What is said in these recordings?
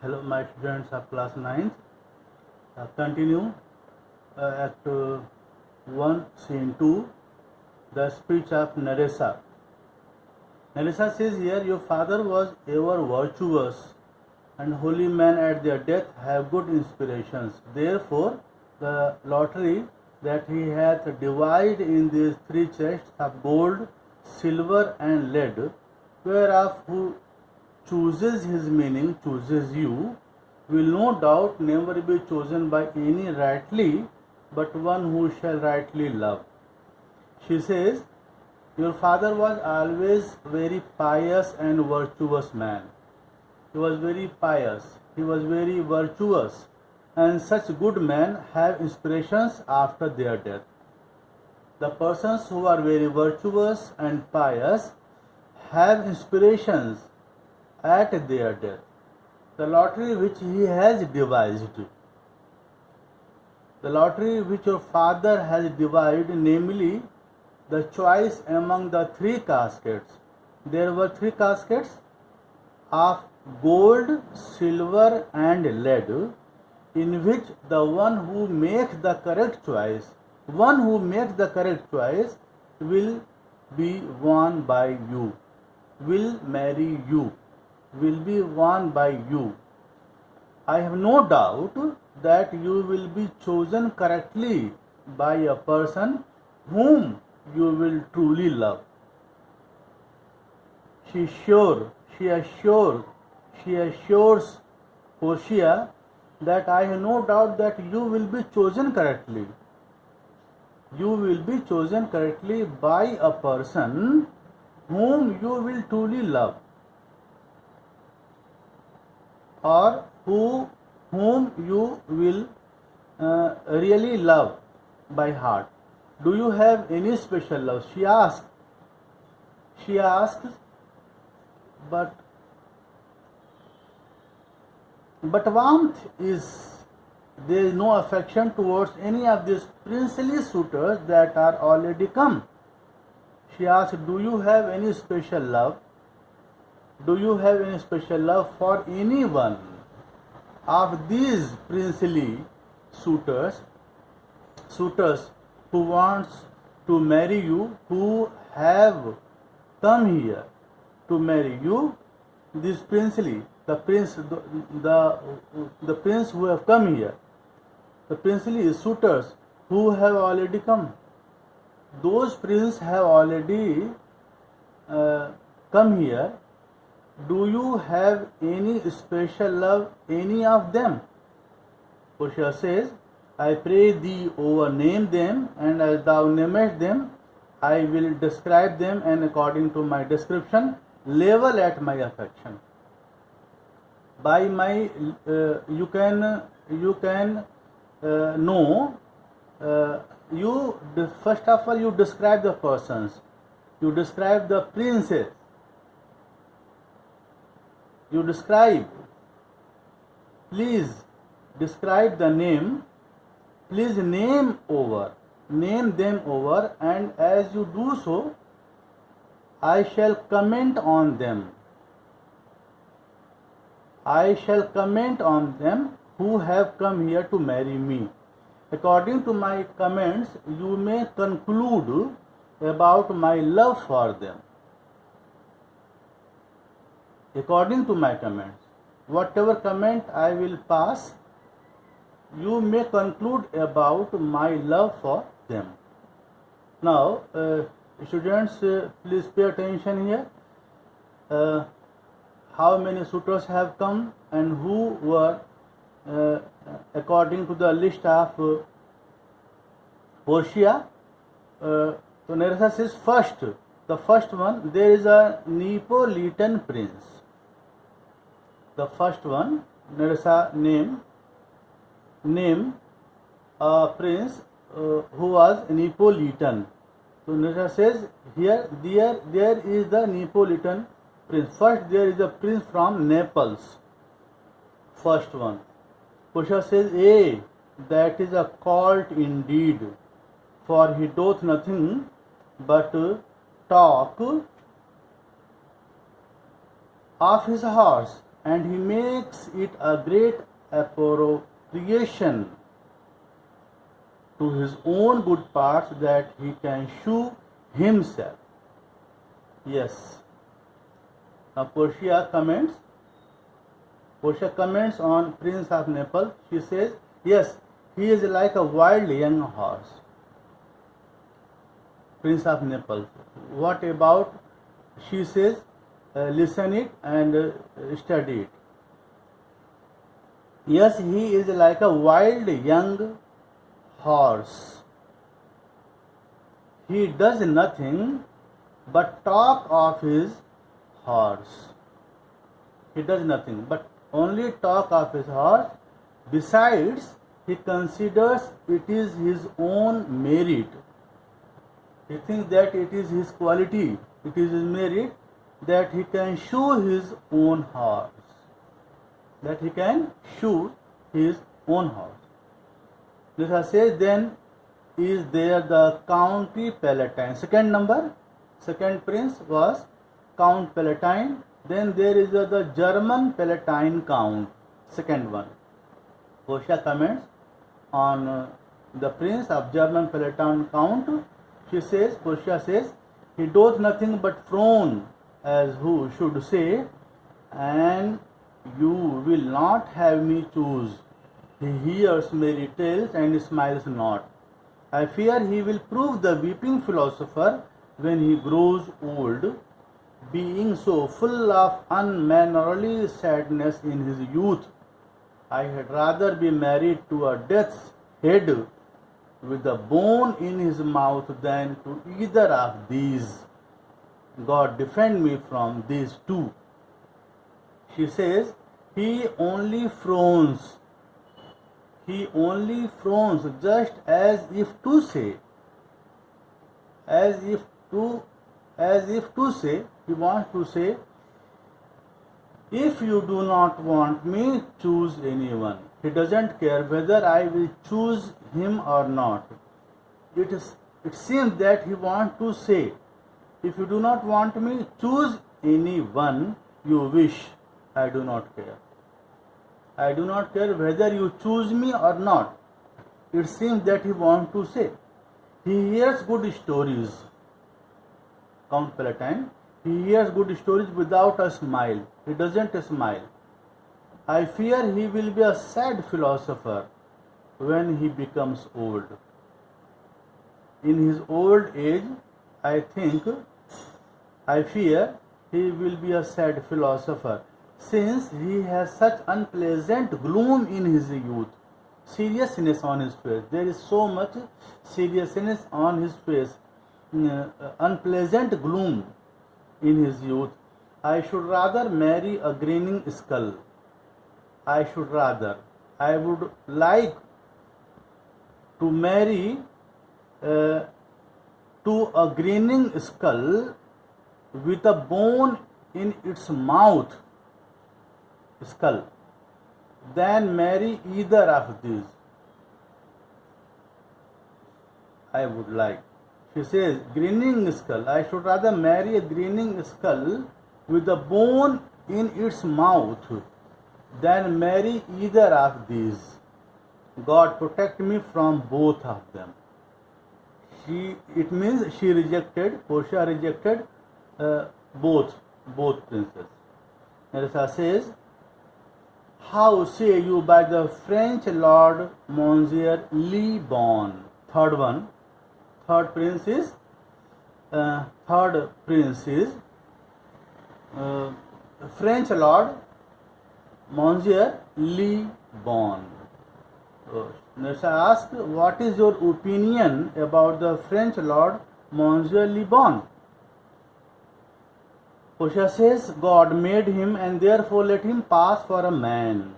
Hello, my students of class 9th. Continue Act 1, Scene 2, the speech of Naresa. Naresa says here, your father was ever virtuous and holy man at their death have good inspirations. Therefore, the lottery that he hath divided in these three chests of gold, silver and lead, whereof who chooses his meaning, chooses you, will no doubt never be chosen by any rightly, but one who shall rightly love. She says, your father was always very pious and virtuous man. He was very pious, he was very virtuous, and such good men have inspirations after their death. The persons who are very virtuous and pious have inspirations at their death. The lottery which he has devised, the lottery which your father has divided, namely the choice among the three caskets. There were three caskets of gold, silver and lead, in which the one who makes the correct choice, will be won by you, will marry you, will be won by you. I have no doubt that you will be chosen correctly by a person whom you will truly love. She assures Portia that I have no doubt that you will be chosen correctly. You will be chosen correctly by a person whom you will truly love, or whom you will really love by heart. Do you have any special love? She asks, but warmth is, there is no affection towards any of these princely suitors that are already come. She asks, do you have any special love? Do you have any special love for anyone of these princely suitors who wants to marry you, who have come here to marry you? This princely, the prince who have come here, the princely suitors who have already come. Those princes have already come here. Do you have any special love, any of them? Portia says, I pray thee overname them, and as thou namest them, I will describe them, and according to my description, level at my affection. By my, you can know. First of all, you describe the persons. You describe the princes. You describe. Please describe the name. Please name them over, and as you do so, I shall comment on them. I shall comment on them who have come here to marry me. According to my comments, you may conclude about my love for them. According to my comments, whatever comment I will pass, you may conclude about my love for them. Now, students, please pay attention here. How many suitors have come and who were, according to the list of Portia. So Nerissa says the first one, there is a Neapolitan prince. The first one, Nerissa name a prince who was Neapolitan. So Nerissa says here, there is the Neapolitan prince. First, there is a prince from Naples. First one. Portia says, that is a colt indeed, for he doth nothing but talk of his horse and he makes it a great appropriation to his own good parts that he can shew himself. Yes. Now Portia comments on Prince of Naples. She says, yes, he is like a wild young horse. Prince of Naples. What about? She says, listen it and study it. Yes, he is like a wild young horse. He does nothing but talk of his horse. He does nothing but only talk of his horse. Besides, he considers it is his own merit. He thinks that it is his quality, it is his merit that he can show his own horse. That he can shoot his own horse. This says, then is there the County Palatine. Second prince was Count Palatine. Then there is the German Palatine Count, second one. Portia comments on the prince of German Palatine Count. Portia says, he doth nothing but frown, as who should say, and you will not have me choose. He hears merry tales and smiles not. I fear he will prove the weeping philosopher when he grows old, being so full of unmannerly sadness in his youth. I had rather be married to a death's head with a bone in his mouth than to either of these. God defend me from these two. She says, he only frowns just as if to say, he wants to say, if you do not want me, choose anyone. He doesn't care whether I will choose him or not. It seems that he wants to say, if you do not want me, choose anyone you wish. I do not care. I do not care whether you choose me or not. It seems that he wants to say. He hears good stories. Count Palatine. He hears good stories without a smile. He doesn't smile. I fear he will be a sad philosopher when he becomes old. In his old age, I fear he will be a sad philosopher, since he has such unpleasant gloom in his youth. Seriousness on his face. There is so much seriousness on his face. Unpleasant gloom in his youth. I should rather marry a grinning skull. I would like to marry to a grinning skull with a bone in its mouth, skull, than marry either of these. I would like. She says, grinning skull. I should rather marry a grinning skull with a bone in its mouth than marry either of these. God protect me from both of them. Portia rejected both princes. Nerissa says, how say you by the French Lord Monsieur Le Bon? Third prince is French Lord Monsieur Le Bon. Nerissa asks, what is your opinion about the French Lord Monsieur Le Bon? Portia says, God made him and therefore let him pass for a man.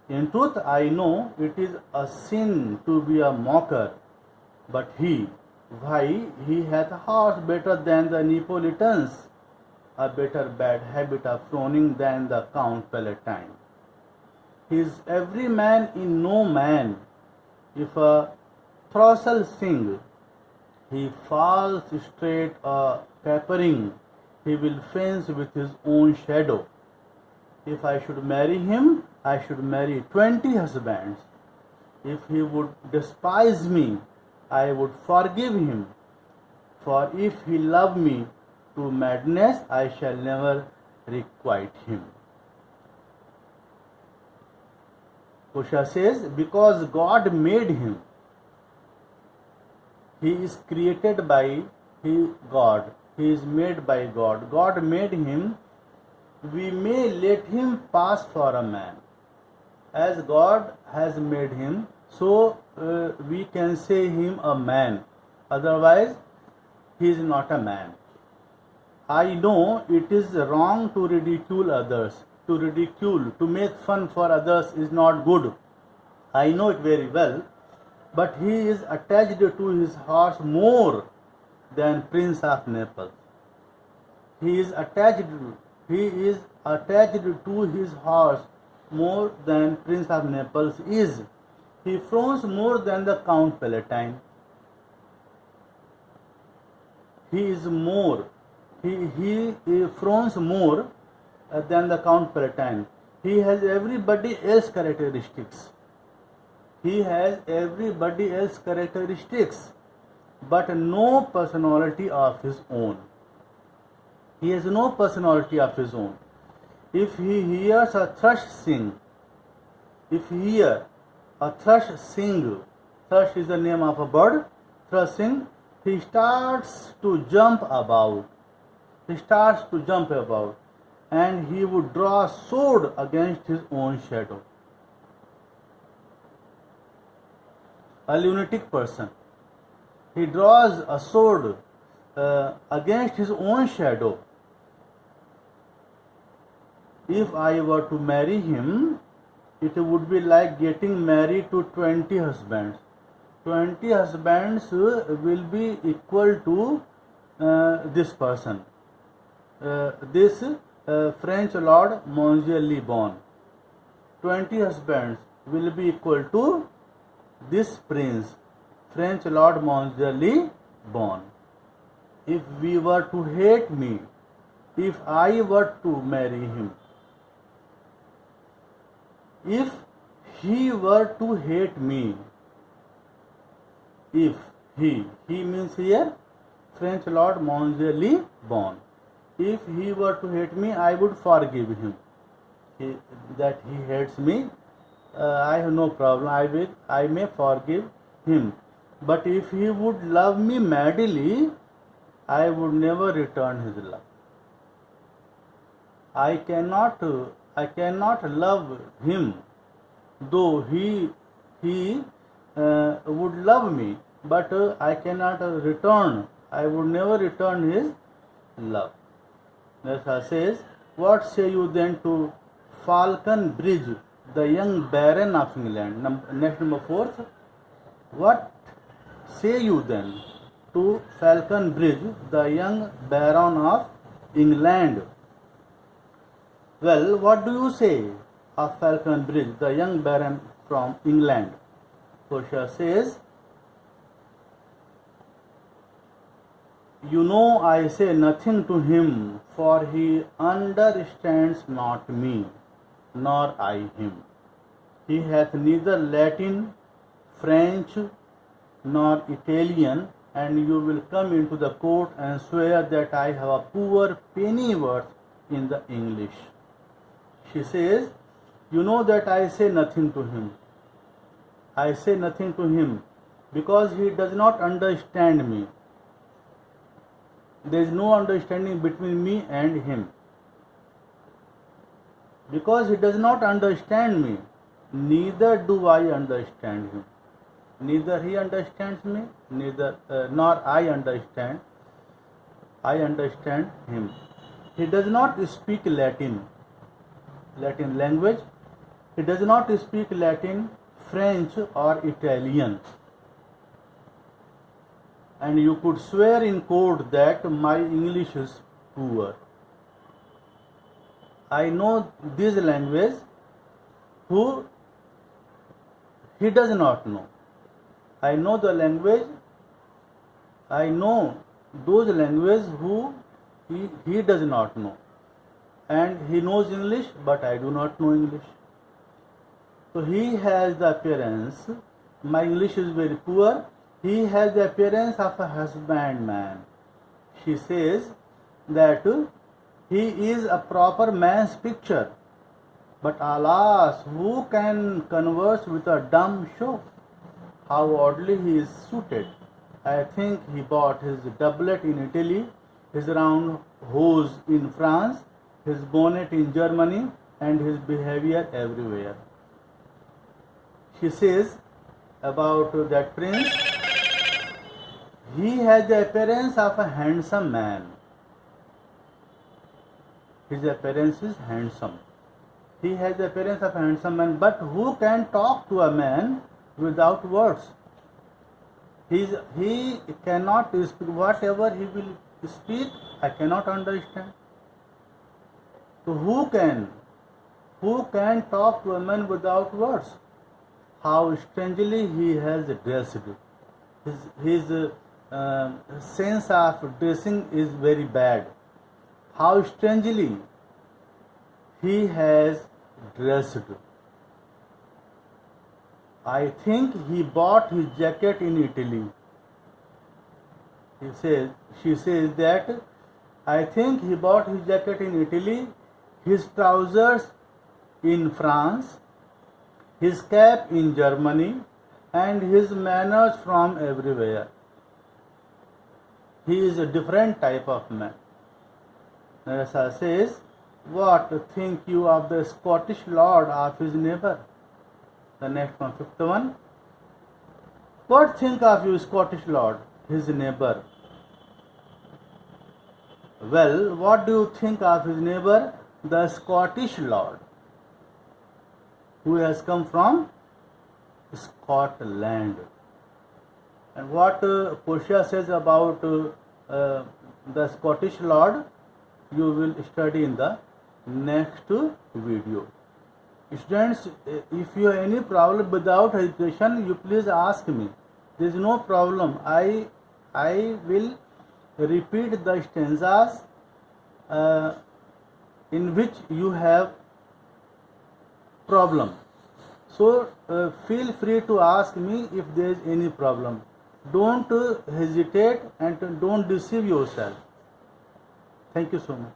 In truth, I know it is a sin to be a mocker, but he hath a horse better than the Neapolitans, a better bad habit of frowning than the Count Palatine. He is every man in no man. If a throstle sing, he falls straight a capering, he will fence with his own shadow. If I should marry him, I should marry 20 husbands. If he would despise me, I would forgive him. For if he love me to madness, I shall never requite him. Kosha says, because God made him, he is created by God, he is made by God. God made him, we may let him pass for a man. As God has made him, so we can say him a man. Otherwise, he is not a man. I know it is wrong to ridicule others. To ridicule, to make fun for others is not good. I know it very well. But he is attached to his horse more than Prince of Naples. He is attached to his horse more than Prince of Naples is. He frowns more than the Count Palatine. He frowns more than the Count Palatine. He has everybody else characteristics. But no personality of his own. He has no personality of his own. If he hears a thrush sing, thrush is the name of a bird, thrush sing, he starts to jump about, and he would draw a sword against his own shadow. A lunatic person, he draws a sword against his own shadow. If I were to marry him, it would be like getting married to 20 husbands. 20 husbands will be equal to this person, this French Lord Monsieur Le Bon. 20 husbands will be equal to this prince, French Lord Monsieur Le Bon. If we were to hate me, if I were to marry him, if he were to hate me, if he means here French Lord Monsieur Le Bon. If he were to hate me, I would forgive him. That he hates me, I have no problem. I may forgive him. But if he would love me madly, I would never return his love. I cannot love him, though he would love me, but I cannot return. I would never return his love. Nasa says, what say you then to Falcon Bridge, the young Baron of England? Next, number 4th. What say you then to Falcon Bridge, the young Baron of England? Well, what do you say of Falcon Bridge, the young Baron from England? Portia says, you know I say nothing to him, for he understands not me, nor I him. He hath neither Latin, French, nor Italian, and you will come into the court and swear that I have a poor penny worth in the English. She says, you know that I say nothing to him. I say nothing to him because he does not understand me. There is no understanding between me and him. Because he does not understand me, neither do I understand him. Neither he understands me, nor I understand him. He does not speak Latin language. He does not speak Latin, French or Italian. And you could swear in court that my English is poor. I know this language who he does not know. I know the language, I know those languages who he does not know. and he knows English, but I do not know English. So he has the appearance, my English is very poor, he has the appearance of a husbandman. She says that he is a proper man's picture, but alas, who can converse with a dumb show? How oddly he is suited. I think he bought his doublet in Italy, his round hose in France, his bonnet in Germany, and his behavior everywhere. She says about that prince, he has the appearance of a handsome man. His appearance is handsome. He has the appearance of a handsome man, but who can talk to a man without words? He cannot speak. Whatever he will speak, I cannot understand. So who can talk to a man without words? How strangely he has dressed. His sense of dressing is very bad. How strangely he has dressed. I think he bought his jacket in Italy. She says that I think he bought his jacket in Italy, his trousers in France, his cap in Germany, and his manners from everywhere. He is a different type of man. Nerissa says, what think you of the Scottish lord of his neighbor? The next one, fifth one. What think of you, Scottish lord, his neighbor? Well, what do you think of his neighbor, the Scottish lord, who has come from Scotland? And what Portia says about the Scottish lord, you will study in the next video. Students, if you have any problem without hesitation, you please ask me. There is no problem. I will repeat the stanzas in which you have problem. So feel free to ask me if there is any problem. Don't hesitate and don't deceive yourself. Thank you so much.